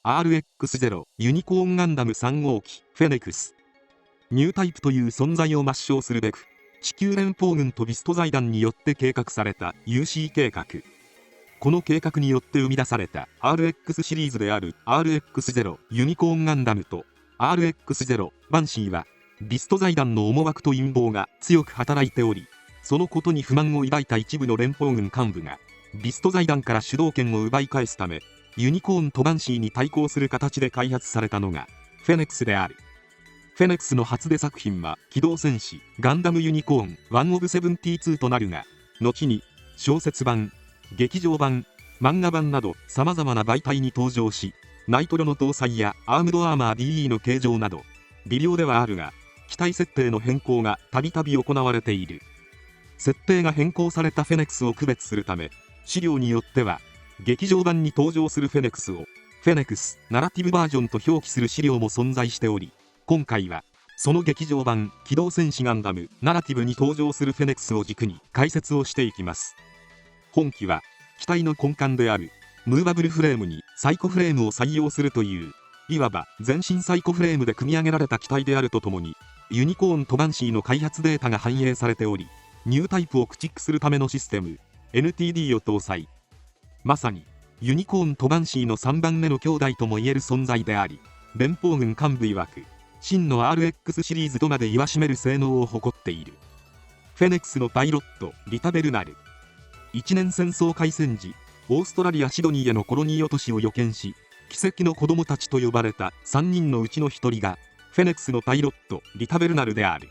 RX-0 ユニコーンガンダム3号機フェネクス。ニュータイプという存在を抹消するべく、地球連邦軍とビスト財団によって計画された UC 計画。この計画によって生み出された RX シリーズである RX-0 ユニコーンガンダムと RX-0 バンシーは、ビスト財団の思惑と陰謀が強く働いており、そのことに不満を抱いた一部の連邦軍幹部が、ビスト財団から主導権を奪い返すため、ユニコーンとバンシーに対抗する形で開発されたのがフェネクスである。フェネクスの初出作品は機動戦士ガンダムユニコーン1オブ72となるが、後に小説版、劇場版、漫画版など様々な媒体に登場し、ナイトロの搭載やアームドアーマー DE の形状など微量ではあるが、機体設定の変更がたびたび行われている。設定が変更されたフェネクスを区別するため、資料によっては劇場版に登場するフェネクスをフェネクスナラティブバージョンと表記する資料も存在しており、今回はその劇場版機動戦士ガンダムナラティブに登場するフェネクスを軸に解説をしていきます。本機は機体の根幹であるムーバブルフレームにサイコフレームを採用するという、いわば全身サイコフレームで組み上げられた機体であるとともに、ユニコーンとバンシーの開発データが反映されており、ニュータイプを駆逐するためのシステム NTD を搭載。まさにユニコーンとバンシーの3番目の兄弟ともいえる存在であり、連邦軍幹部曰く真の RX シリーズとまで言わしめる性能を誇っている。フェネクスのパイロットリタ・ベルナル。一年戦争開戦時、オーストラリア・シドニーへのコロニー落としを予見し、奇跡の子供たちと呼ばれた3人のうちの1人がフェネクスのパイロットリタ・ベルナルである。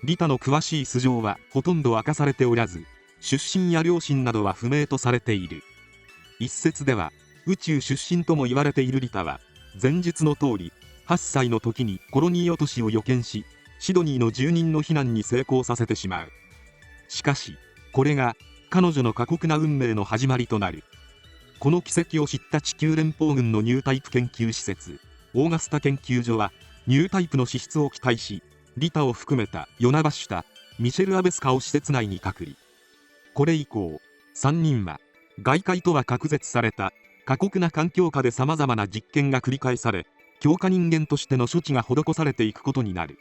リタの詳しい素性はほとんど明かされておらず、出身や両親などは不明とされている。一説では宇宙出身とも言われているリタは、前述の通り8歳の時にコロニー落としを予見し、シドニーの住人の避難に成功させてしまう。しかしこれが彼女の過酷な運命の始まりとなる。この奇跡を知った地球連邦軍のニュータイプ研究施設オーガスタ研究所は、ニュータイプの資質を期待し、リタを含めたヨナ・バッシュタ、ミシェル・アベスカを施設内に隔離。これ以降3人は外界とは隔絶された過酷な環境下で様々な実験が繰り返され、強化人間としての処置が施されていくことになる。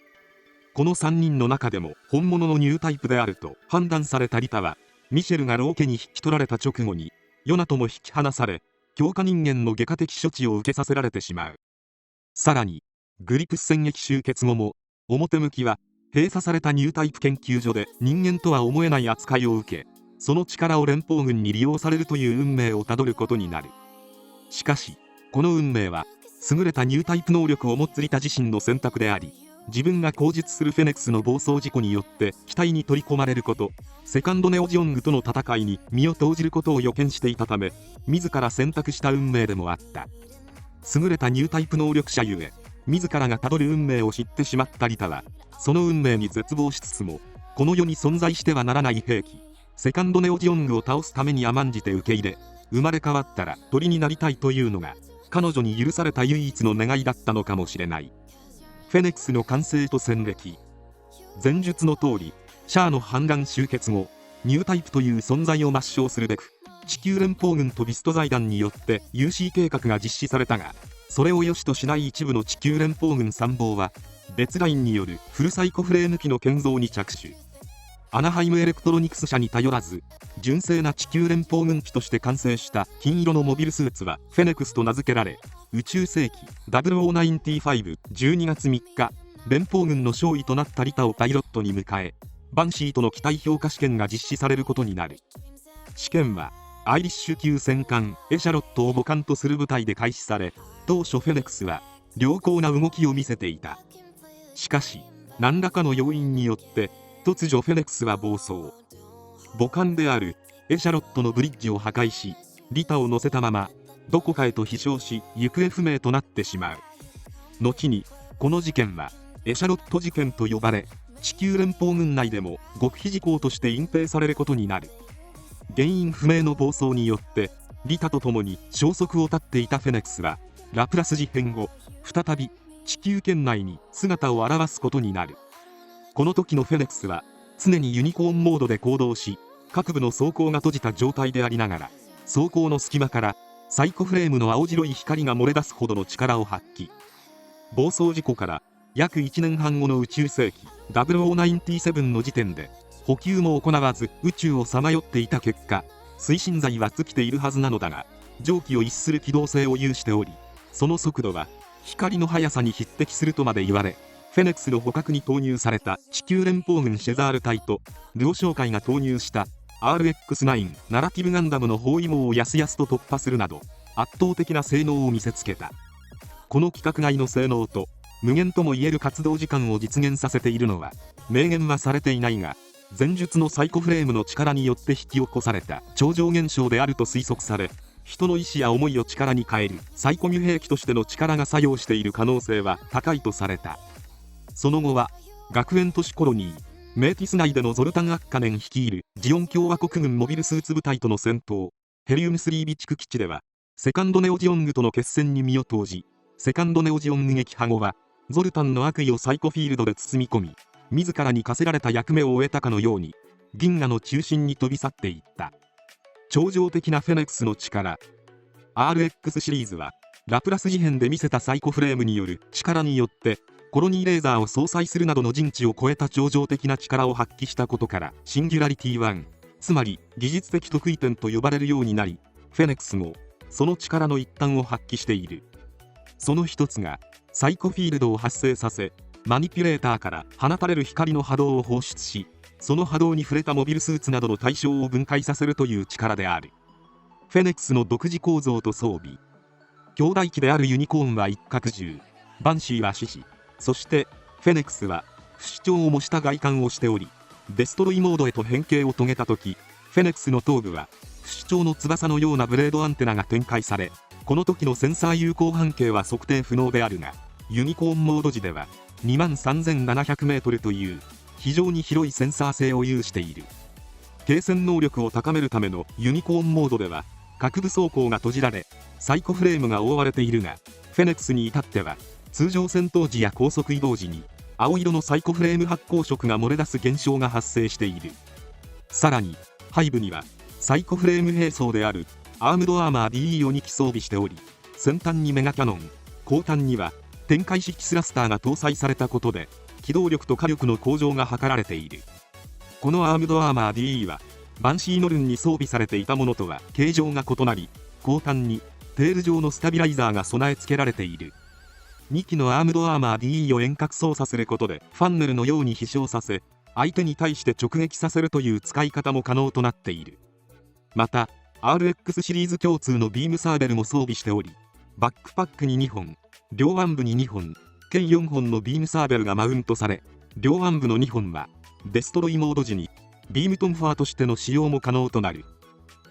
この3人の中でも本物のニュータイプであると判断されたリタは、ミシェルがロー家に引き取られた直後にヨナとも引き離され、強化人間の外科的処置を受けさせられてしまう。さらにグリプス戦役終結後も、表向きは閉鎖されたニュータイプ研究所で人間とは思えない扱いを受け、その力を連邦軍に利用されるという運命をたどることになる。しかしこの運命は優れたニュータイプ能力を持つリタ自身の選択であり、自分が口述するフェネクスの暴走事故によって機体に取り込まれること、セカンドネオジオングとの戦いに身を投じることを予見していたため、自ら選択した運命でもあった。優れたニュータイプ能力者ゆえ、自らがたどる運命を知ってしまったリタは、その運命に絶望しつつも、この世に存在してはならない兵器セカンドネオジオングを倒すために甘んじて受け入れ、生まれ変わったら鳥になりたいというのが彼女に許された唯一の願いだったのかもしれない。フェネクスの完成と戦歴。前述の通り、シャアの反乱終結後、ニュータイプという存在を抹消するべく、地球連邦軍とビスト財団によって UC 計画が実施されたが、それを良しとしない一部の地球連邦軍参謀は、別ラインによるフルサイコフレーム機の建造に着手。アナハイムエレクトロニクス社に頼らず、純正な地球連邦軍機として完成した金色のモビルスーツはフェネクスと名付けられ、宇宙世紀0095 12月3日、連邦軍の少尉となったリタをパイロットに迎え、バンシーとの機体評価試験が実施されることになる。試験はアイリッシュ級戦艦エシャロットを母艦とする部隊で開始され、当初フェネクスは良好な動きを見せていた。しかし何らかの要因によって突如フェネクスは暴走。母艦であるエシャロットのブリッジを破壊し、リタを乗せたままどこかへと飛翔し行方不明となってしまう。後にこの事件はエシャロット事件と呼ばれ、地球連邦軍内でも極秘事項として隠蔽されることになる。原因不明の暴走によってリタと共に消息を絶っていたフェネクスは、ラプラス事変後再び地球圏内に姿を現すことになる。この時のフェネクスは常にユニコーンモードで行動し、各部の装甲が閉じた状態でありながら、装甲の隙間からサイコフレームの青白い光が漏れ出すほどの力を発揮。暴走事故から約1年半後の宇宙世紀0097の時点で補給も行わず宇宙をさまよっていた結果、推進剤は尽きているはずなのだが、蒸気を逸する機動性を有しており、その速度は光の速さに匹敵するとまで言われ、フェネックスの捕獲に投入された地球連邦軍シェザール隊とルオ商会が投入した RX-9 ナラティブガンダムの包囲網をやすやすと突破するなど圧倒的な性能を見せつけた。この規格外の性能と無限ともいえる活動時間を実現させているのは明言はされていないが、前述のサイコフレームの力によって引き起こされた超常現象であると推測され、人の意志や思いを力に変えるサイコミュ兵器としての力が作用している可能性は高いとされた。その後は学園都市コロニーメーティス内でのゾルタン・アッカネン率いるジオン共和国軍モビルスーツ部隊との戦闘、ヘリウム3備蓄基地ではセカンドネオジオングとの決戦に身を投じ、セカンドネオジオング撃破後はゾルタンの悪意をサイコフィールドで包み込み、自らに課せられた役目を終えたかのように銀河の中心に飛び去っていった。超常的なフェネックスの力。 RX シリーズはラプラス事変で見せたサイコフレームによる力によってコロニーレーザーを搭載するなどの人知を超えた超常的な力を発揮したことからシンギュラリティ1、つまり技術的得意点と呼ばれるようになり、フェネックスもその力の一端を発揮している。その一つがサイコフィールドを発生させ、マニピュレーターから放たれる光の波動を放出し、その波動に触れたモビルスーツなどの対象を分解させるという力である。フェネックスの独自構造と装備。兄弟機であるユニコーンは一角獣、バンシーは獅子、そしてフェネックスは不死鳥を模した外観をしており、デストロイモードへと変形を遂げた時、フェネックスの頭部は不死鳥の翼のようなブレードアンテナが展開され、この時のセンサー有効半径は測定不能であるが、ユニコーンモード時では23700メートルという非常に広いセンサー性を有している。継戦能力を高めるためのユニコーンモードでは各部装甲が閉じられ、サイコフレームが覆われているが、フェネックスに至っては通常戦闘時や高速移動時に青色のサイコフレーム発光色が漏れ出す現象が発生している。さらに背部にはサイコフレーム兵装であるアームドアーマー DE を2機装備しており、先端にメガキャノン、後端には展開式スラスターが搭載されたことで機動力と火力の向上が図られている。このアームドアーマー DE はバンシーノルンに装備されていたものとは形状が異なり、後端にテール状のスタビライザーが備え付けられている。2機のアームドアーマー DE を遠隔操作することでファンネルのように飛翔させ、相手に対して直撃させるという使い方も可能となっている。また RX シリーズ共通のビームサーベルも装備しており、バックパックに2本、両腕部に2本、計4本のビームサーベルがマウントされ、両腕部の2本はデストロイモード時にビームトンファーとしての使用も可能となる。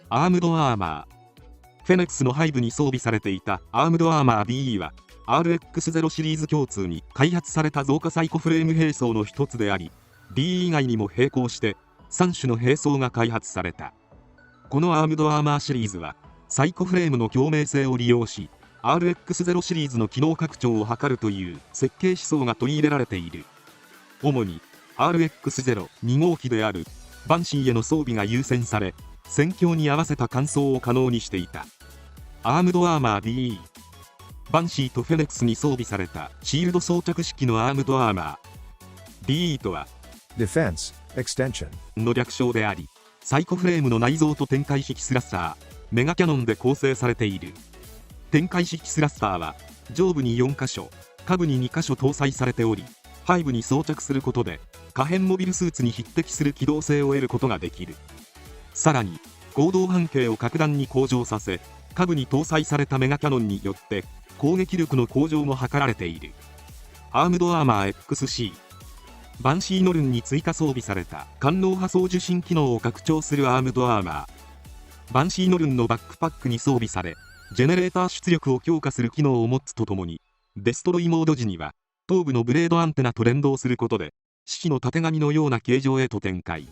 アームドアーマー。フェネックスの背部に装備されていたアームドアーマー DE は RX0 シリーズ共通に開発された増加サイコフレーム兵装の一つであり、DE 以外にも並行して3種の兵装が開発された。このアームドアーマーシリーズはサイコフレームの共鳴性を利用し、 RX0 シリーズの機能拡張を図るという設計思想が取り入れられている。主に RX02 号機であるバンシーへの装備が優先され、戦況に合わせた換装を可能にしていた。アームドアーマー DE。 バンシーとフェネックスに装備されたシールド装着式のアームドアーマー DE とは Defense Extension の略称であり、サイコフレームの内蔵と展開式スラスター、メガキャノンで構成されている。展開式スラスターは上部に4箇所、下部に2箇所搭載されており、背部に装着することで可変モビルスーツに匹敵する機動性を得ることができる。さらに行動半径を格段に向上させ、下部に搭載されたメガキャノンによって攻撃力の向上も図られている。アームドアーマー XC。 バンシーノルンに追加装備された官能波装受信機能を拡張するアームドアーマー。バンシーノルンのバックパックに装備され、ジェネレーター出力を強化する機能を持つとともに、デストロイモード時には頭部のブレードアンテナと連動することで獅子のたてがみのような形状へと展開。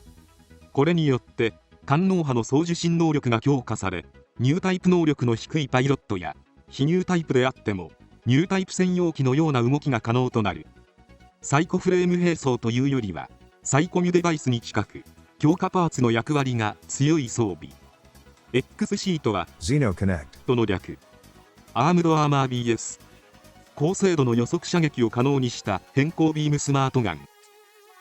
これによって官能波の送受信能力が強化され、ニュータイプ能力の低いパイロットや非ニュータイプであってもニュータイプ専用機のような動きが可能となる。サイコフレーム兵装というよりはサイコミュデバイスに近く、強化パーツの役割が強い装備。X シートは Xeno Connect. との略。アームドアーマー BS。高精度の予測射撃を可能にした変光ビームスマートガン。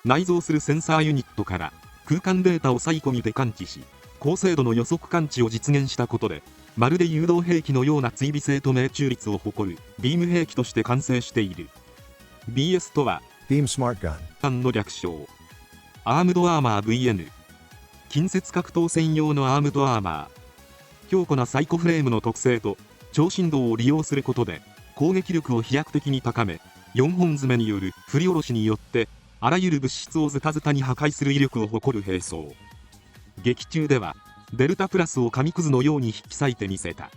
内蔵するセンサーユニットから空間データをサイコミで感知し、高精度の予測感知を実現したことで、まるで誘導兵器のような追尾性と命中率を誇るビーム兵器として完成している。BS とは Beam Smart Gun. ガンの略称。アームドアーマー VN。近接格闘専用のアームドアーマー。強固なサイコフレームの特性と超振動を利用することで攻撃力を飛躍的に高め、4本詰めによる振り下ろしによってあらゆる物質をズタズタに破壊する威力を誇る兵装。劇中ではデルタプラスを紙くずのように引き裂いてみせた。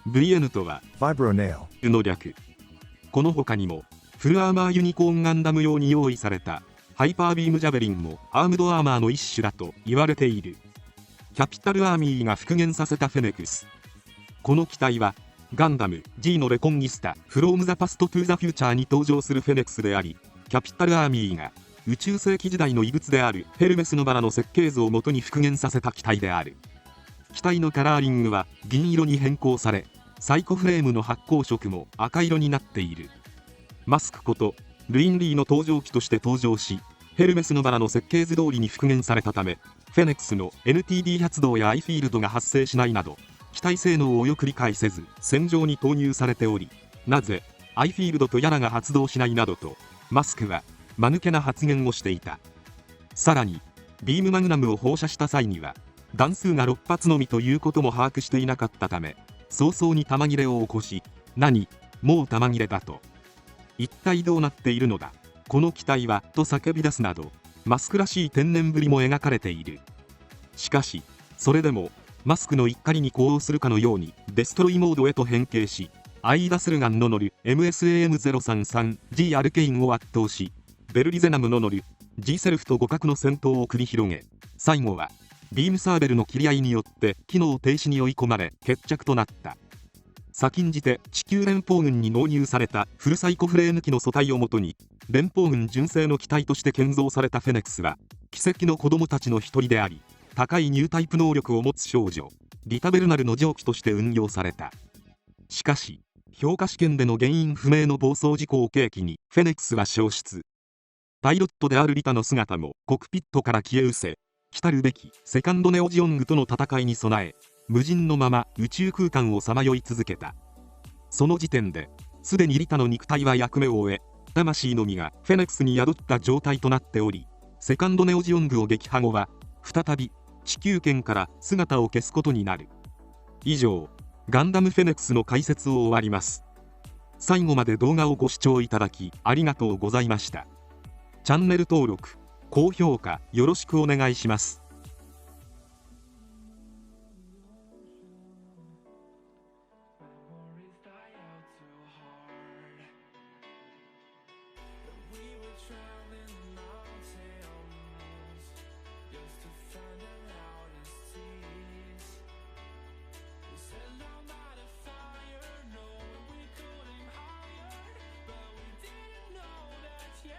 VN とは Vibro Nail. の略。この他にもフルアーマーユニコーンガンダム用に用意されたハイパービームジャベリンもアームドアーマーの一種だと言われている。キャピタルアーミーが復元させたフェネクス。この機体はガンダム G のレコンギスタフロームザパストトゥザフューチャーに登場するフェネクスであり、キャピタルアーミーが宇宙世紀時代の遺物であるヘルメスのバラの設計図を元に復元させた機体である。機体のカラーリングは銀色に変更され、サイコフレームの発光色も赤色になっている。マスクことルインリーの登場機として登場し、ヘルメスのバラの設計図通りに復元されたため、フェネックスの NTD 発動やアイフィールドが発生しないなど、機体性能をよく理解せず戦場に投入されており、なぜアイフィールドとやらが発動しないなどとマスクは間抜けな発言をしていた。さらにビームマグナムを放射した際には弾数が6発のみということも把握していなかったため、早々に弾切れを起こし、もう弾切れだと、一体どうなっているのだこの機体はと叫び出すなど、マスクらしい天然ぶりも描かれている。しかしそれでもマスクの怒りに呼応するかのようにデストロイモードへと変形し、アイダスルガンの乗る MSAM033G アルケインを圧倒し、ベルリゼナムの乗る G セルフと互角の戦闘を繰り広げ、最後はビームサーベルの切り合いによって機能停止に追い込まれ決着となった。先んじて地球連邦軍に納入されたフルサイコフレーム機の素体をもとに連邦軍純正の機体として建造されたフェネックスは奇跡の子供たちの一人であり、高いニュータイプ能力を持つ少女リタ・ベルナルの蒸気として運用された。しかし評価試験での原因不明の暴走事故を契機にフェネックスは消失。パイロットであるリタの姿もコックピットから消え失せ、来たるべきセカンドネオジオングとの戦いに備え、無人のまま宇宙空間をさまよい続けた。その時点ですでにリタの肉体は役目を終え、魂のみがフェネックスに宿った状態となっており、セカンドネオジオングを撃破後は再び地球圏から姿を消すことになる。以上、ガンダムフェネックスの解説を終わります。最後まで動画をご視聴いただきありがとうございました。チャンネル登録、高評価よろしくお願いします。We were traveling the mountains just to find out